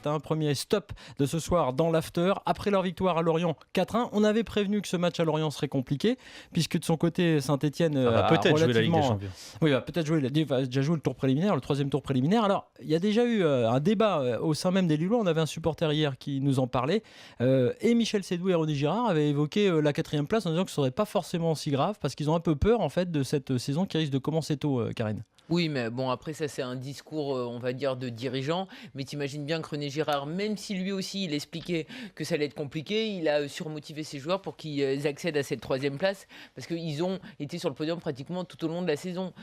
alerte, premier stop de ce soir dans l'after. Après leur victoire à Lorient 4-1, on avait prévenu que ce match à Lorient serait compliqué, puisque de son côté, Saint-Etienne va peut-être jouer la Ligue des Champions. Oui, va peut-être jouer, va déjà jouer le tour préliminaire, le troisième tour préliminaire. Alors, il y a déjà eu un débat au sein même des Lillois. On avait un supporter hier qui nous en parlait. Et Michel Sédou et René Girard avaient évoqué la 4e place en disant que ce ne serait pas forcément si grave, parce qu'ils ont un peu peur en fait de cette saison qui risque de commencer tôt, Karine. Oui, mais bon, après ça c'est un discours, on va dire, de dirigeant, mais t'imagines bien que René Girard, même si lui aussi il expliquait que ça allait être compliqué, il a surmotivé ses joueurs pour qu'ils accèdent à cette 3e place, parce qu'ils ont été sur le podium pratiquement tout au long de la saison.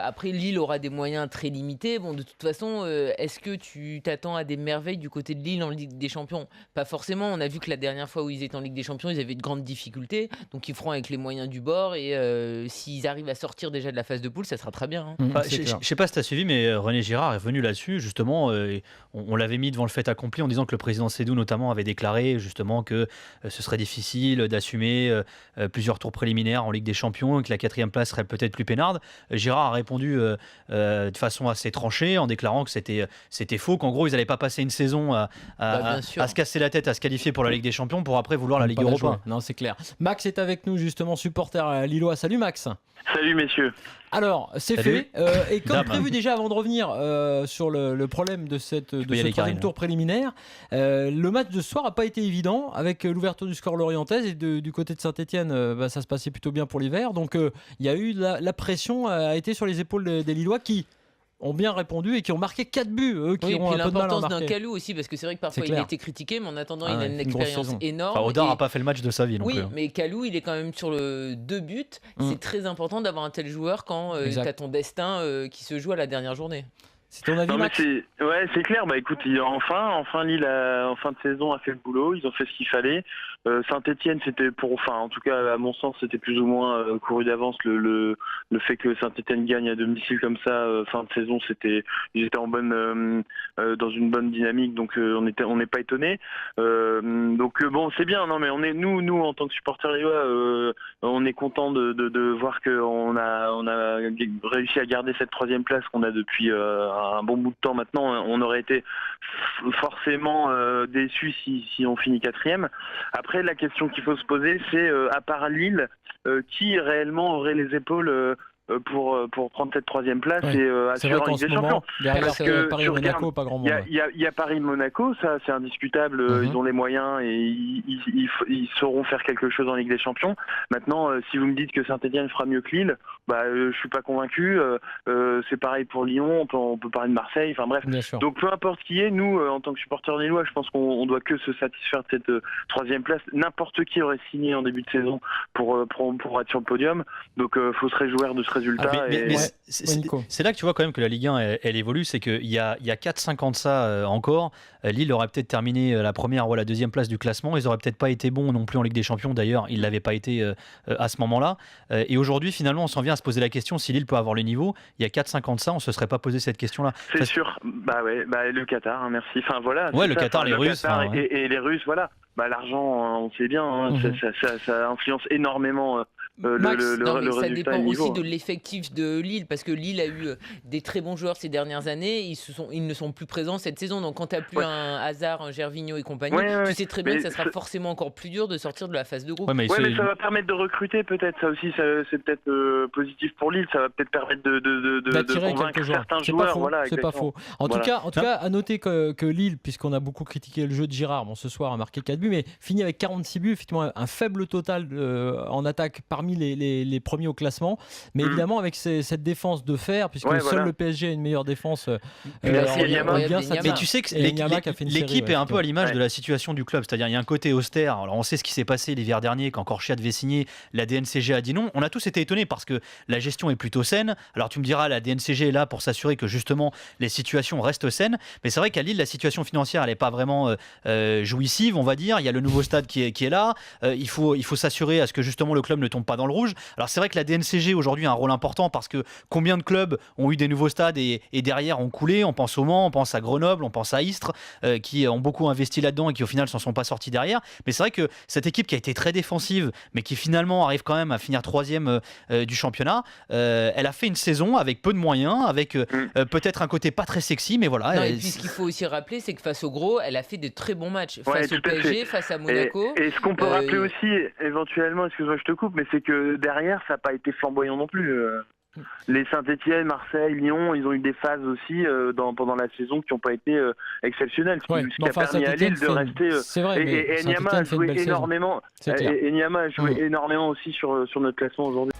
Après, Lille aura des moyens très limités. Bon, de toute façon, est-ce que tu t'attends à des merveilles du côté de Lille en Ligue des Champions ? Pas forcément. On a vu que la dernière fois où ils étaient en Ligue des Champions, ils avaient de grandes difficultés, donc ils feront avec les moyens du bord, et s'ils arrivent à sortir déjà de la phase de poule, ça sera très bien. Je ne sais pas si tu as suivi, mais René Girard est revenu là-dessus, justement. On l'avait mis devant le fait accompli en disant que le président Sédou, notamment, avait déclaré justement que ce serait difficile d'assumer plusieurs tours préliminaires en Ligue des Champions et que la 4e place serait peut-être plus peinarde. Girard a répondu de façon assez tranchée en déclarant que c'était faux, qu'en gros, ils n'allaient pas passer une saison à se casser la tête, à se qualifier pour la Ligue des Champions pour après vouloir la Ligue Europa. Non, c'est clair. Max est avec nous, justement, supporter lillois. Salut Max. Salut messieurs. Alors, c'est fait. Et comme prévu déjà, avant de revenir sur le problème de ce 3e tour préliminaire, le match de ce soir n'a pas été évident avec l'ouverture du score lorientaise et du côté de Saint-Etienne, ça se passait plutôt bien pour l'hiver. Donc, il y a eu la pression a été sur les épaules des Lillois qui ont bien répondu et qui ont marqué 4 buts, eux qui ont un peu de mal à marquer. L'importance d'un Kalou aussi, parce que c'est vrai que parfois il a été critiqué, mais en attendant il a une expérience énorme. Odar n'a pas fait le match de sa vie non plus. Oui, mais Kalou il est quand même sur le 2 buts. C'est très important d'avoir un tel joueur quand tu as ton destin qui se joue à la dernière journée. C'est ton avis, Max ? C'est clair. Écoute, enfin Lille en fin de saison a fait le boulot. Ils ont fait ce qu'il fallait. Saint-Etienne, en tout cas à mon sens, c'était plus ou moins couru d'avance. Le fait que Saint-Etienne gagne à domicile comme ça, fin de saison, ils étaient dans une bonne dynamique, donc on n'est pas étonnés. Bon, c'est bien. Non, mais nous en tant que supporters lillois, on est content de voir qu'on a réussi à garder cette 3e place qu'on a depuis un bon bout de temps maintenant. On aurait été forcément déçus si on finit 4e. Après, la question qu'il faut se poser, c'est à part Lille, qui réellement aurait les épaules pour prendre cette 3e place et assurer en Ligue des Champions. Parce que Paris-Monaco, pas grand monde. Il y a Paris-Monaco, ça c'est indisputable. Ils ont les moyens et ils sauront faire quelque chose en Ligue des Champions. Maintenant, si vous me dites que Saint-Etienne fera mieux que Lille, je suis pas convaincu. C'est pareil pour Lyon, on peut parler de Marseille. Enfin bref. Donc peu importe qui est, nous en tant que supporters lillois, je pense qu'on doit que se satisfaire de cette 3e place. N'importe qui aurait signé en début de saison pour être sur le podium. Donc faut se réjouir de ce résultat. C'est là que tu vois quand même que la Ligue 1 elle évolue, c'est qu'il y a 4-5 ans de ça encore, Lille aurait peut-être terminé la 1e ou la 2e place du classement, ils auraient peut-être pas été bons non plus en Ligue des Champions, d'ailleurs ils l'avaient pas été à ce moment-là, et aujourd'hui finalement on s'en vient à se poser la question si Lille peut avoir le niveau. Il y a 4-5 ans de ça on se serait pas posé cette question-là. C'est sûr, le Qatar, merci. Enfin voilà. Le Qatar, les Russes. Et les Russes, voilà. L'argent, on sait bien, ça influence énormément Max, le résultat. Ça dépend aussi de l'effectif de Lille, parce que Lille a eu des très bons joueurs ces dernières années, ils ne sont plus présents cette saison, donc quand tu n'as plus un Hazard, un Gervinho et compagnie, tu sais très bien que ça sera forcément encore plus dur de sortir de la phase de groupe. Mais ça va permettre de recruter peut-être, ça aussi c'est peut-être positif pour Lille, ça va peut-être permettre de convaincre certains joueurs. C'est pas faux. En tout cas, à noter que Lille, puisqu'on a beaucoup critiqué le jeu de Girard, ce soir a marqué 4 buts, mais finit avec 46 buts, effectivement un faible total en attaque parmi les premiers au classement, mais évidemment avec cette défense de fer, puisque seul le PSG a une meilleure défense. Mais tu sais que l'équipe est un peu à l'image de la situation du club, c'est-à-dire il y a un côté austère. Alors on sait ce qui s'est passé l'hiver dernier quand Corchia devait signer, la DNCG a dit non. On a tous été étonnés parce que la gestion est plutôt saine. Alors tu me diras, la DNCG est là pour s'assurer que justement les situations restent saines, mais c'est vrai qu'à Lille la situation financière elle n'est pas vraiment jouissive, on va dire. Il y a le nouveau stade qui est là, il faut s'assurer à ce que justement le club ne tombe pas pas dans le rouge. Alors c'est vrai que la DNCG aujourd'hui a un rôle important parce que combien de clubs ont eu des nouveaux stades et derrière ont coulé. On pense au Mans, on pense à Grenoble, on pense à Istres qui ont beaucoup investi là-dedans et qui au final s'en sont pas sortis derrière. Mais c'est vrai que cette équipe qui a été très défensive mais qui finalement arrive quand même à finir 3e du championnat, elle a fait une saison avec peu de moyens, avec peut-être un côté pas très sexy, mais voilà. Non, et puis ce qu'il faut aussi rappeler, c'est que face au gros, elle a fait de très bons matchs. Face au PSG, face à Monaco. Et ce qu'on peut rappeler aussi, éventuellement, excuse-moi je te coupe, mais c'est que derrière, ça n'a pas été flamboyant non plus. Les Saint-Etienne, Marseille, Lyon, ils ont eu des phases aussi pendant la saison qui n'ont pas été exceptionnelles. Ce qui a permis à Lille de rester. C'est vrai, et Niama a joué énormément. Et Niama a joué énormément aussi sur notre classement aujourd'hui.